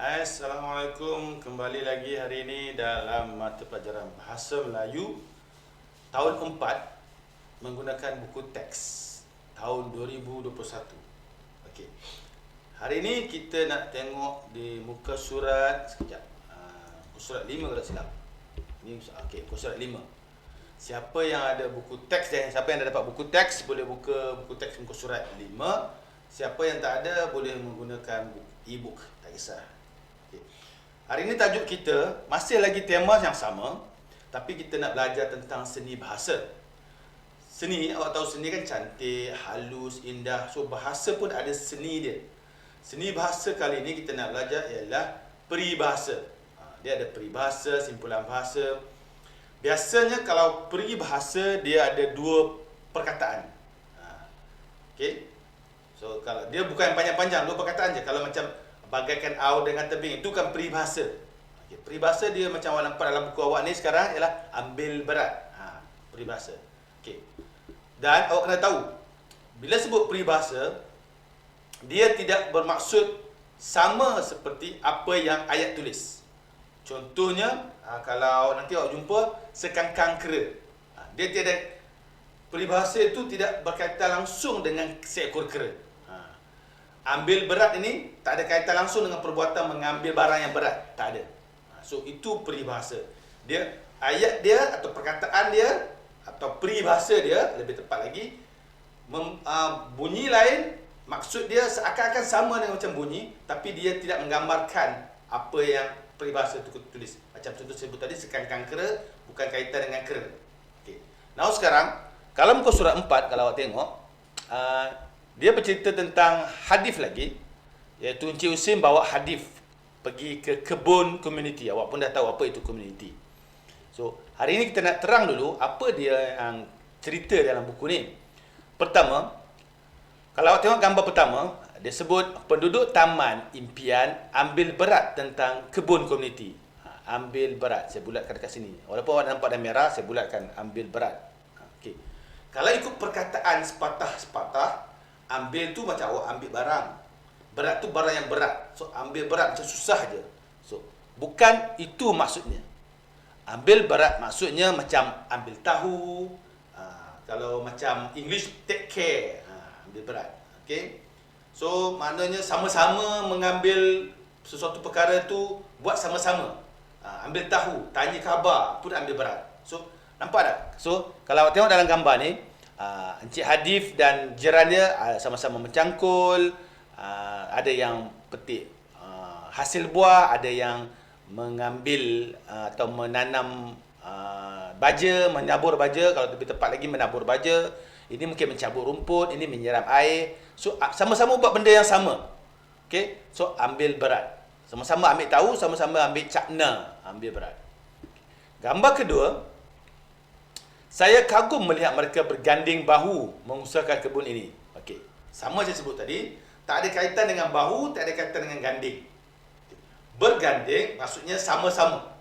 Assalamualaikum, kembali lagi hari ini dalam mata pelajaran Bahasa Melayu tahun 4 menggunakan buku teks tahun 2021. Okey. Hari ini kita nak tengok di muka surat sekejap. Muka surat 5 kalau tak silap. Ini okey, muka surat 5. Siapa yang ada buku teks dan siapa yang dah dapat buku teks boleh buka buku teks muka surat 5. Siapa yang tak ada boleh menggunakan e-book, tak kisah. Hari ini tajuk kita masih lagi tema yang sama, tapi kita nak belajar tentang seni bahasa. Seni, awak tahu seni kan cantik, halus, indah. So bahasa pun ada seni dia. Seni bahasa kali ini kita nak belajar ialah peribahasa. Dia ada peribahasa, simpulan bahasa. Biasanya kalau peribahasa dia ada dua perkataan. Okey. So kalau dia bukan panjang-panjang, dua perkataan je. Kalau macam bagaikan aur dengan tebing, itu kan peribahasa. Okay, peribahasa dia macam awak nampak dalam buku awak ni sekarang ialah ambil berat. Peribahasa. Okay. Dan awak kena tahu, bila sebut peribahasa, dia tidak bermaksud sama seperti apa yang ayat tulis. Contohnya, kalau nanti awak jumpa sekangkang kera. Dia tiada, peribahasa itu tidak berkaitan langsung dengan seekor kera. Ambil berat ini tak ada kaitan langsung dengan perbuatan mengambil barang yang berat. Tak ada. So, itu peribahasa. Dia, ayat dia atau perkataan dia atau peribahasa dia, lebih tepat lagi, bunyi lain, maksud dia seakan-akan sama dengan macam bunyi, tapi dia tidak menggambarkan apa yang peribahasa itu tulis. Macam contoh sebut tadi, sekangkang kera, bukan kaitan dengan kera. Okay. Now sekarang, kalau muka surat 4, kalau awak tengok, dia bercerita tentang hadis lagi, iaitu Encik Husin bawa hadis pergi ke kebun komuniti. Awak pun dah tahu apa itu komuniti. So, hari ini kita nak terang dulu apa dia yang cerita dalam buku ni. Pertama, kalau awak tengok gambar pertama, dia sebut penduduk taman impian ambil berat tentang kebun komuniti. Ambil berat, saya bulatkan dekat sini. Walaupun awak nampak dah merah, saya bulatkan ambil berat. Okay. Kalau ikut perkataan sepatah-sepatah, ambil tu macam awak ambil barang. Berat tu barang yang berat. So, ambil berat macam susah je. So, bukan itu maksudnya. Ambil berat maksudnya macam ambil tahu. Kalau macam English, take care. Ambil berat. Okay? So, maknanya sama-sama mengambil sesuatu perkara tu, buat sama-sama. Ambil tahu, tanya khabar, pun ambil berat. So, nampak tak? So, kalau awak tengok dalam gambar ni, Encik Hadif dan jiran dia sama-sama mencangkul, ada yang petik hasil buah, ada yang mengambil atau menanam baja, menabur baja, kalau lebih tepat lagi menabur baja. Ini mungkin mencabut rumput, ini menyiram air. So sama-sama buat benda yang sama. Okey, so ambil berat. Sama-sama ambil tahu, sama-sama ambil cakna, ambil berat. Gambar kedua, saya kagum melihat mereka berganding bahu mengusahakan kebun ini. Okey, sama saya sebut tadi, tak ada kaitan dengan bahu, tak ada kaitan dengan ganding. Berganding maksudnya sama-sama.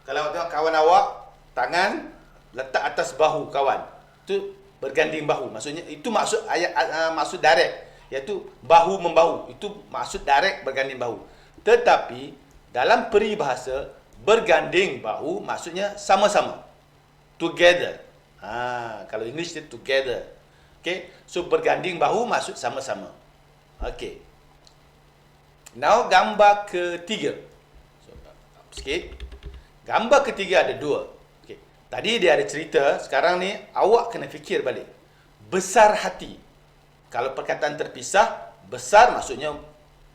Kalau awak tengok kawan awak, tangan letak atas bahu kawan, itu berganding bahu. Maksudnya itu maksud ayat, maksud direct, iaitu bahu membahu. Itu maksud direct berganding bahu. Tetapi dalam peribahasa, berganding bahu maksudnya sama-sama. Together. Kalau English dia together. Okay. So berganding bahu maksud sama-sama. Okay. Now gambar ketiga. So, sikit. Gambar ketiga ada dua. Okay. Tadi dia ada cerita. Sekarang ni awak kena fikir balik. Besar hati. Kalau perkataan terpisah, besar maksudnya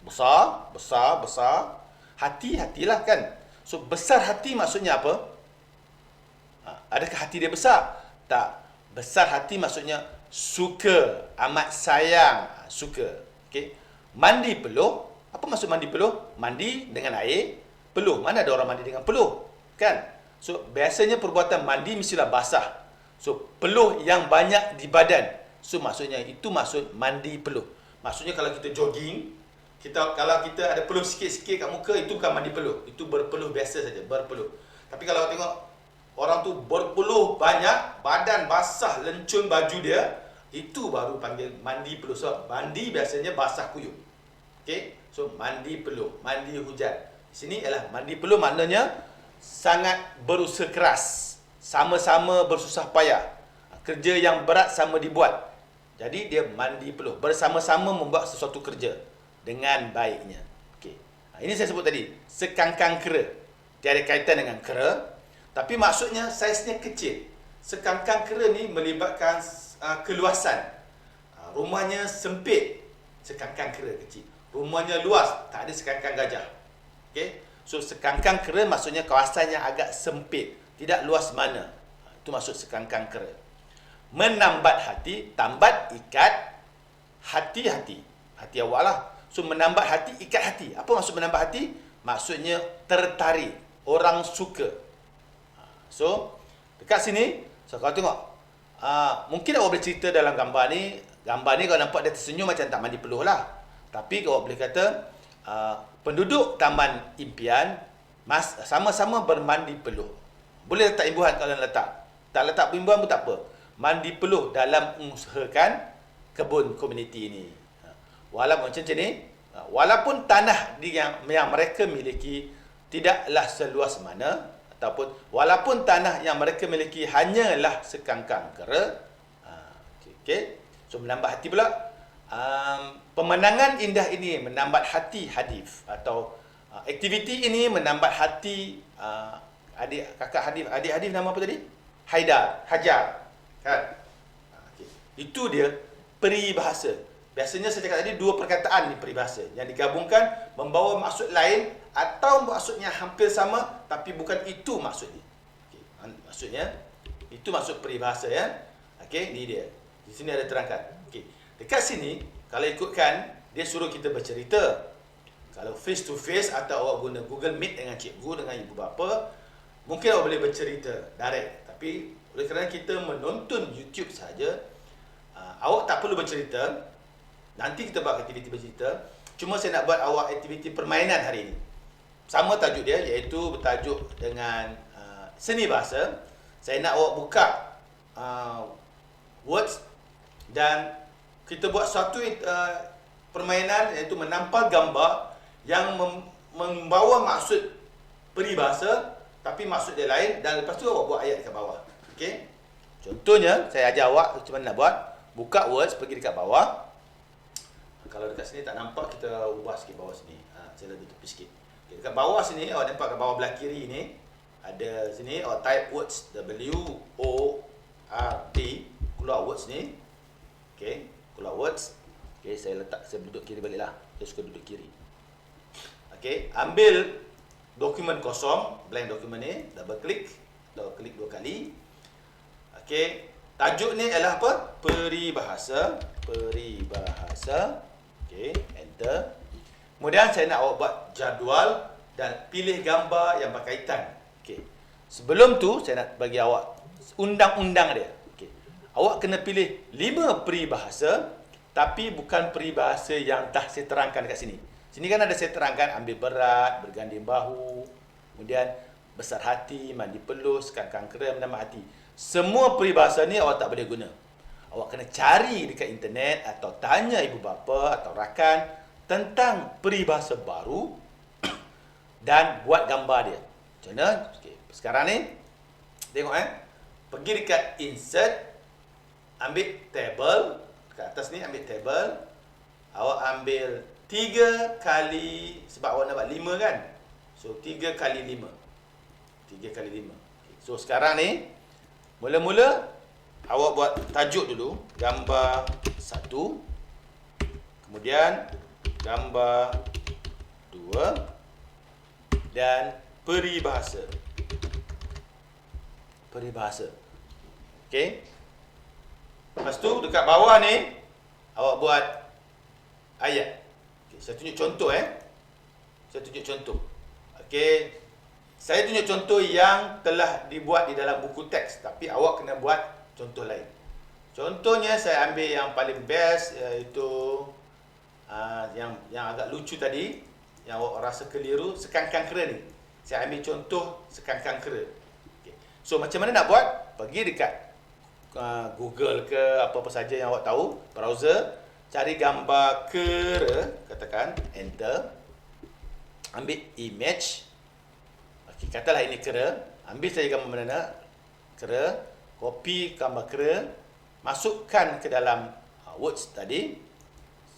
besar, besar, besar. Hati, hatilah kan. So besar hati maksudnya apa? Adakah hati dia besar? Tak. Besar hati maksudnya suka, amat sayang, suka. Okey. Mandi peluh. Apa maksud mandi peluh? Mandi dengan air, peluh. Mana ada orang mandi dengan peluh? Kan? So, biasanya perbuatan mandi mestilah basah. So, peluh yang banyak di badan. So, maksudnya itu maksud mandi peluh. Maksudnya kalau kita jogging, kalau kita ada peluh sikit-sikit kat muka, itu bukan mandi peluh. Itu berpeluh biasa saja, berpeluh. Tapi kalau tengok orang tu berpeluh banyak, badan basah, lencun baju dia, itu baru panggil mandi peluh. So, mandi biasanya basah kuyup. Okey? So mandi peluh, mandi hujan. Di sini ialah mandi peluh maknanya sangat berusaha keras, sama-sama bersusah payah. Kerja yang berat sama dibuat. Jadi dia mandi peluh, bersama-sama membuat sesuatu kerja dengan baiknya. Okey. Ini saya sebut tadi, sekangkang kera. Tiada kaitan dengan kera, tapi maksudnya saiznya kecil. Sekangkang kera ni melibatkan keluasan. Rumahnya sempit, sekangkang kera kecil. Rumahnya luas, tak ada sekangkang gajah. Okey. So sekangkang kera maksudnya kawasan yang agak sempit, tidak luas mana. Itu maksud sekangkang kera. Menambat hati, tambat ikat hati-hati. Hati awak lah. So menambat hati, ikat hati. Apa maksud menambat hati? Maksudnya tertarik, orang suka. So dekat sini, so kalau tengok, mungkin awak boleh cerita dalam gambar ni kalau nampak dia tersenyum macam tak mandi peluh lah. Tapi awak boleh kata penduduk Taman Impian sama-sama bermandi peluh. Boleh letak imbuhan kalau letak. Tak letak imbuhan pun tak apa. Mandi peluh dalam mengusahakan kebun komuniti ini. Walaupun macam ni, walaupun tanah yang mereka miliki tidaklah seluas mana, ataupun walaupun tanah yang mereka miliki hanyalah sekangkang kera. Okey. So menambah hati pula. Pemandangan indah ini menambat hati Hadif, atau aktiviti ini menambat hati adik Hadif nama apa tadi? Hajar. Kan? Okay. Itu dia peribahasa. Biasanya saya cakap tadi dua perkataan ni peribahasa yang digabungkan membawa maksud lain atau maksudnya hampir sama tapi bukan itu maksudnya. Okay. Maksudnya itu maksud peribahasa ya. Okey, ni dia. Di sini ada terangkan. Okey. Dekat sini kalau ikutkan dia suruh kita bercerita. Kalau face to face atau awak guna Google Meet dengan cikgu, dengan ibu bapa, mungkin awak boleh bercerita direct. Tapi oleh kerana kita menonton YouTube saja, awak tak perlu bercerita. Nanti kita buat aktiviti bercerita. Cuma saya nak buat awak aktiviti permainan hari ini. Sama tajuk dia, iaitu bertajuk dengan seni bahasa. Saya nak awak buka words dan kita buat satu permainan, iaitu menampal gambar yang membawa maksud peribahasa tapi maksud dia lain, dan lepas tu awak buat ayat dekat bawah. Okey. Contohnya saya ajar awak macam mana nak buat. Buka words, pergi dekat bawah. Kalau dekat sini tak nampak, kita ubah sikit bawah sini. Saya lebih tepi sikit. Okay, dekat bawah sini, awak nampak kat bawah belah kiri ni ada sini awak type words, WORD, keluar words ni. Okey, keluar words. Okey, saya duduk kiri baliklah. Saya suka duduk kiri. Okey, ambil dokumen kosong, blank dokumen ni, double klik 2 kali. Okey, tajuk ni adalah apa? Peribahasa. Okey, enter. Kemudian saya nak awak buat jadual dan pilih gambar yang berkaitan. Okey. Sebelum tu saya nak bagi awak undang-undang dia. Okey. Awak kena pilih 5 peribahasa, tapi bukan peribahasa yang dah saya terangkan dekat sini. Sini kan ada saya terangkan ambil berat, berganding bahu, kemudian besar hati, mandi peluh, sekangkang kera, menambah hati. Semua peribahasa ni awak tak boleh guna. Awak kena cari dekat internet atau tanya ibu bapa atau rakan tentang peribahasa baru dan buat gambar dia. Macam mana? Okay. Sekarang ni, tengok pergi dekat insert, ambil table, dekat atas ni ambil table, awak ambil 3 kali, sebab awak nak buat 5 kan? So 3 kali 5. 3 kali 5. Okay. So sekarang ni, mula-mula awak buat tajuk dulu, gambar 1, kemudian gambar 2 dan peribahasa. Okey. Lepas tu dekat bawah ni awak buat ayat. Okey, saya tunjuk contoh Okey. Saya tunjuk contoh yang telah dibuat di dalam buku teks, tapi awak kena buat contoh lain. Contohnya saya ambil yang paling best, iaitu yang agak lucu tadi, yang awak rasa keliru, sekangkang kera ni. Saya ambil contoh sekangkang kera. Okay. So macam mana nak buat? Pergi dekat Google ke apa-apa saja yang awak tahu, browser, cari gambar kera, katakan enter, ambil image. Okey, katalah ini kera, ambil saja gambar mana, kera, copy gambar kera, masukkan ke dalam words tadi.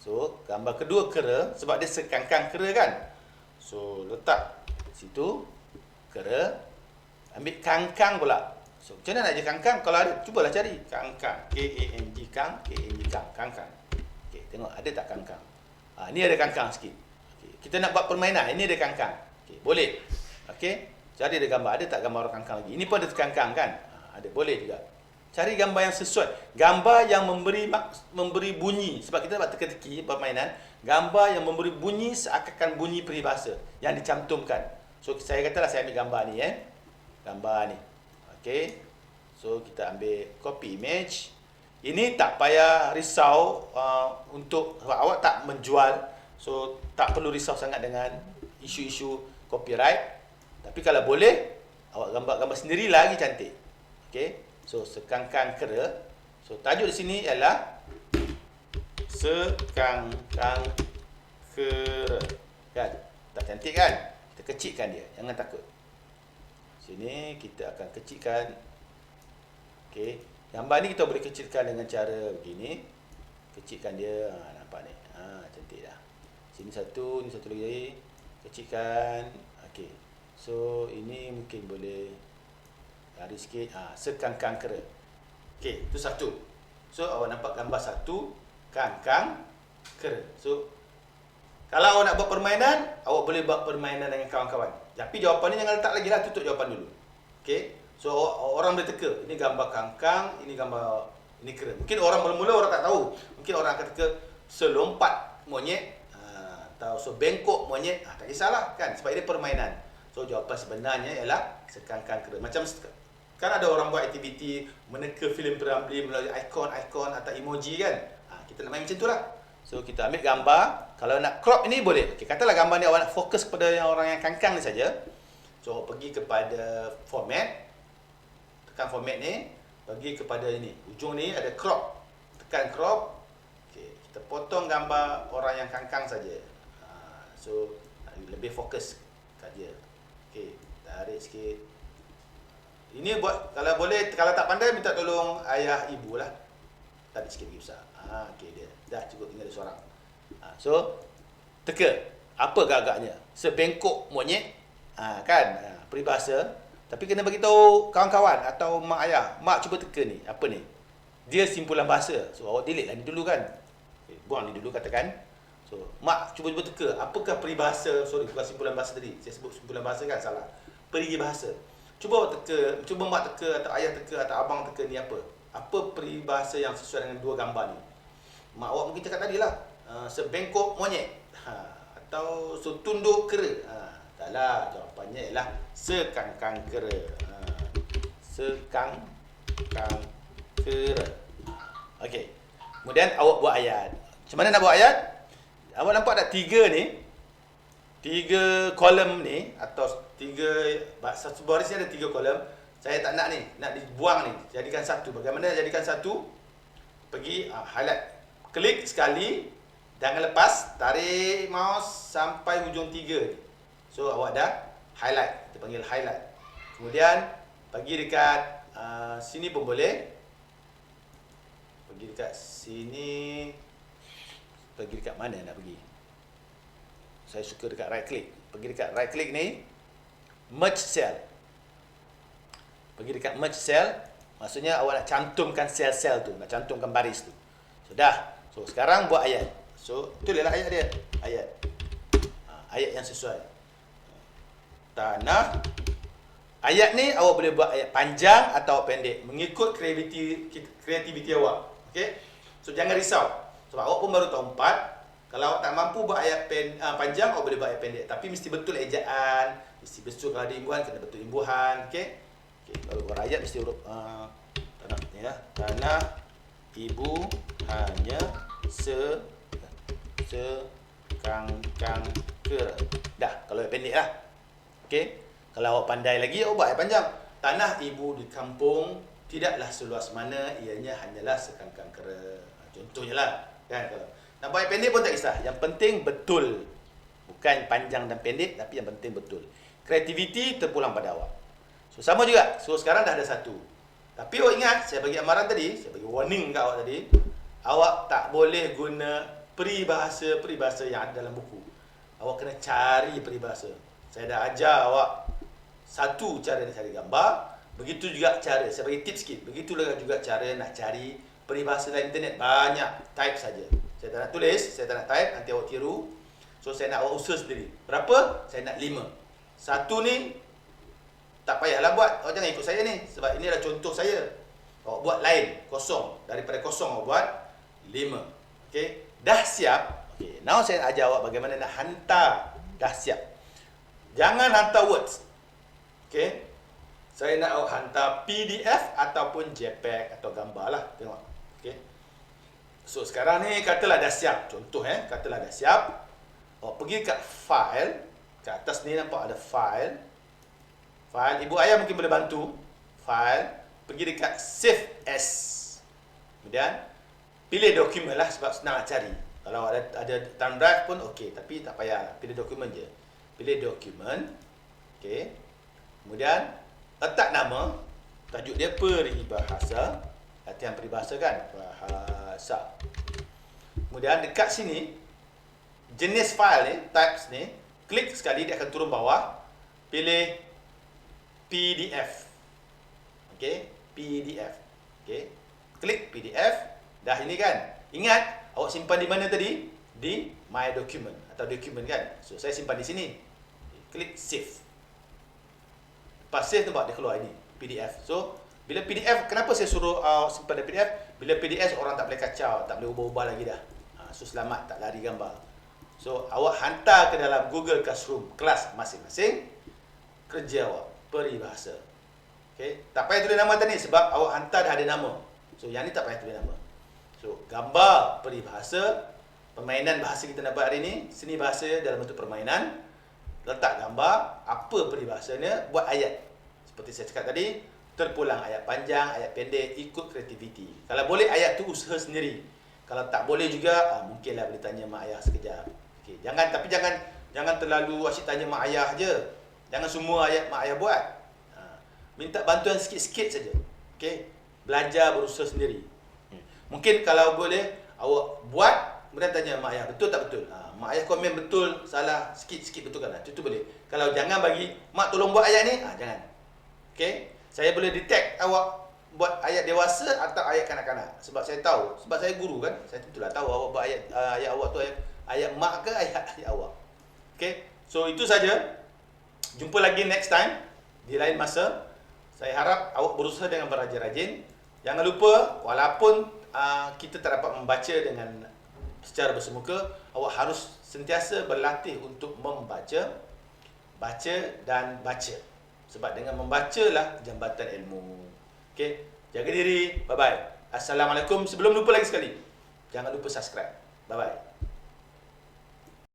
So gambar kedua kera, sebab dia sekangkang kera kan, so letak situ kera, ambil kangkang pula. So macam mana nak je kangkang? Kalau ada, cubalah cari kangkang, K-A-N-G, K-A-N-G, kangkang. Okey, tengok ada tak kangkang. Ni ada kangkang sikit. Okay. Kita nak buat permainan, ini ada kangkang. Okay, boleh. Okey, cari ada gambar, ada tak gambar orang kangkang lagi? Ini pun ada kangkang kan? Ada, boleh juga. Cari gambar yang sesuai, gambar yang memberi bunyi, sebab kita buat teka-teki permainan, gambar yang memberi bunyi seakan bunyi peribahasa yang dicantumkan. So saya katalah saya ambil gambar ni, gambar ni. Okey, so kita ambil copy image. Ini tak payah risau untuk awak tak menjual, so tak perlu risau sangat dengan isu-isu copyright. Tapi kalau boleh, awak gambar-gambar sendiri lagi cantik. Okey, so sekangkang kera. So tajuk di sini ialah sekangkang kera. Kan? Tak cantik kan? Kita kecilkan dia, jangan takut. Sini kita akan kecilkan. Okey, gambar ni kita boleh kecilkan dengan cara begini. Kecilkan dia, nampak ni. Cantik dah. Sini satu, ni satu lagi. Kecilkan. Okey. So ini mungkin boleh lari sikit. Sekangkang kera. Okey, itu satu. So awak nampak gambar satu kangkang kera. So kalau awak nak buat permainan, awak boleh buat permainan dengan kawan-kawan. Tapi jawapan ni jangan letak lagi lah, tutup jawapan dulu. Okey. So orang boleh teka, ini gambar kangkang, ini gambar, ini kera. Mungkin orang mula-mula orang tak tahu. Mungkin orang akan teka selompat monyet, atau sebengkok monyet. Tak kisahlah kan, sebab ini permainan. So jawapan sebenarnya ialah sekangkang kera. Macam kan ada orang buat aktiviti meneka filem P.Ramlee melalui ikon-ikon atau emoji kan. Kita nak main macam tu lah. So kita ambil gambar, kalau nak crop ini boleh. Okey, katalah gambar ni awak nak fokus kepada orang yang kangkang ni saja. So pergi kepada format, tekan format ni, pergi kepada ini, ujung ni ada crop, tekan crop. Okey, kita potong gambar orang yang kangkang saja. So lebih fokus kat dia. Okey, tarik sikit. Ini buat, kalau boleh, kalau tak pandai minta tolong ayah ibu lah. Tarik sikit lagi besar. Okey, dia dah cukup, tinggal dia seorang. So teka, apa agak-agaknya? Sebengkok monyet, kan? Peribahasa. Tapi kena bagi tahu kawan-kawan atau mak ayah. Mak cuba teka ni, apa ni? Dia simpulan bahasa. So awak delete lah ni dulu kan. Buang ni dulu katakan. So mak cuba teka, apakah peribahasa? Sorry, bukan simpulan bahasa tadi. Saya sebut simpulan bahasa kan, salah. Peribahasa. Cuba awak teka, cuba mak teka atau ayah teka atau abang teka ni apa? Apa peribahasa yang sesuai dengan dua gambar ni? Mak awak mungkin cakap tadi lah, sebengkok monyet, atau setunduk kera. Taklah, jawapannya ialah sekangkang kera. Sekangkang kera. Okey. Kemudian awak buat ayat. Macam mana nak buat ayat? Awak nampak tak tiga ni? Tiga kolom ni, atau satu baris ni ada tiga kolom. Saya tak nak ni, nak dibuang ni. Jadikan satu. Bagaimana jadikan satu? Pergi highlight. Klik sekali, jangan lepas, tarik mouse sampai ujung 3 ni. So awak dah highlight, kita panggil highlight. Kemudian pergi dekat sini pun boleh. Pergi dekat sini. Pergi dekat mana nak pergi? Saya suka dekat right click. Pergi dekat right click ni, merge cell. Pergi dekat merge cell, maksudnya awak nak cantumkan sel-sel tu, nak cantumkan baris tu. Sudah. So sekarang buat ayat. So tulislah ayat dia. Ayat. Ayat yang sesuai. Tanah. Ayat ni awak boleh buat ayat panjang atau pendek, mengikut kreativiti awak. Okey? So jangan risau. Sebab awak pun baru tahu 4. Kalau awak tak mampu buat ayat panjang, awak boleh buat ayat pendek. Tapi mesti betul ejaan, mesti betul kalau ada imbuhan, kena betul imbuhan. Okey? Okey, kalau buat ayat mesti huruf tanah ni ya. Tanah ibu hanya sekangkang kera. Dah, kalau ayat pendek lah. Okey? Kalau awak pandai lagi, awak buat ayat panjang. Tanah ibu di kampung tidaklah seluas mana, ianya hanyalah sekangkang kera. Contohnya lah, kan? Nak buat pendek pun tak kisah. Yang penting betul. Bukan panjang dan pendek, tapi yang penting betul. Kreativiti terpulang pada awak. So, sama juga. So, sekarang dah ada satu. Tapi awak ingat, saya bagi amaran tadi, saya bagi warning kat awak tadi, awak tak boleh guna peribahasa yang ada dalam buku. Awak kena cari peribahasa. Saya dah ajar awak satu cara nak cari gambar, begitu juga cara, saya bagi tips sikit, begitulah juga cara nak cari peribahasa dalam internet. Banyak, type saja. Saya tak nak tulis, saya tak nak type, nanti awak tiru. So, saya nak awak usaha sendiri. Berapa? Saya nak 5. Satu ni, tak payahlah buat. Awak jangan ikut saya ni, sebab ini adalah contoh saya. Awak buat lain, kosong. Daripada kosong awak buat 5. Okay? Dah siap. Okay. Now saya nak ajar awak bagaimana nak hantar. Dah siap. Jangan hantar words. Okay? Saya nak awak hantar PDF ataupun JPEG atau gambar lah. Tengok. Okay? So, sekarang ni katalah dah siap. Contoh katalah dah siap. Awak pergi kat file. Kat atas ni nampak ada file. File. Ibu ayah mungkin boleh bantu. File. Pergi dekat Save As. Kemudian, pilih dokumen lah sebab senang nak cari. Kalau ada thumb drive pun okey. Tapi tak payah. Pilih dokumen je. Pilih dokumen. Okey. Kemudian, letak nama. Tajuk dia peribahasa. Latihan peribahasa kan? Bahasa. Kemudian, dekat sini, jenis file ni, types ni, klik sekali, dia akan turun bawah. Pilih PDF. Okey, PDF. Okey. Klik PDF. Dah ini kan. Ingat, awak simpan di mana tadi? Di My Document atau Document kan. So, saya simpan di sini. Klik Save. Lepas save nampak dia keluar ini, PDF. So, bila PDF, kenapa saya suruh simpan di PDF? Bila PDF, orang tak boleh kacau, tak boleh ubah-ubah lagi dah. So, selamat, tak lari gambar. So, awak hantar ke dalam Google Classroom kelas masing-masing. Kerja awak, peribahasa. Okay? Tak payah tulis nama tadi sebab awak hantar dah ada nama. So, yang ni tak payah tulis nama. So, gambar peribahasa, permainan bahasa kita nak buat hari ni, seni bahasa dalam bentuk permainan. Letak gambar, apa peribahasanya, buat ayat. Seperti saya cakap tadi, terpulang ayat panjang, ayat pendek, ikut kreativiti. Kalau boleh ayat tu usaha sendiri. Kalau tak boleh juga, mungkinlah boleh tanya mak ayah sekejap. Okay. Jangan terlalu asyik tanya mak ayah je. Jangan semua ayat mak ayah buat. Minta bantuan sikit-sikit saja. Okay. Belajar berusaha sendiri. Mungkin kalau boleh, awak buat, kemudian tanya mak ayah, betul tak betul? Mak ayah komen betul, salah, sikit-sikit betulkan. Itu boleh. Kalau jangan bagi, mak tolong buat ayat ni, jangan. Okay. Saya boleh detect awak buat ayat dewasa atau ayat kanak-kanak. Sebab saya tahu, sebab saya guru kan. Saya tentulah tahu awak buat ayat awak tu ayat mak ke ayat awak. Okay. So, itu saja. Jumpa lagi next time di lain masa. Saya harap awak berusaha dengan berajin-rajin. Jangan lupa, walaupun kita tak dapat membaca dengan secara bersemuka, awak harus sentiasa berlatih untuk membaca, baca dan baca. Sebab dengan membacalah jambatan ilmu. Okey, jaga diri. Bye-bye. Assalamualaikum. Sebelum lupa lagi sekali, jangan lupa subscribe. Bye-bye.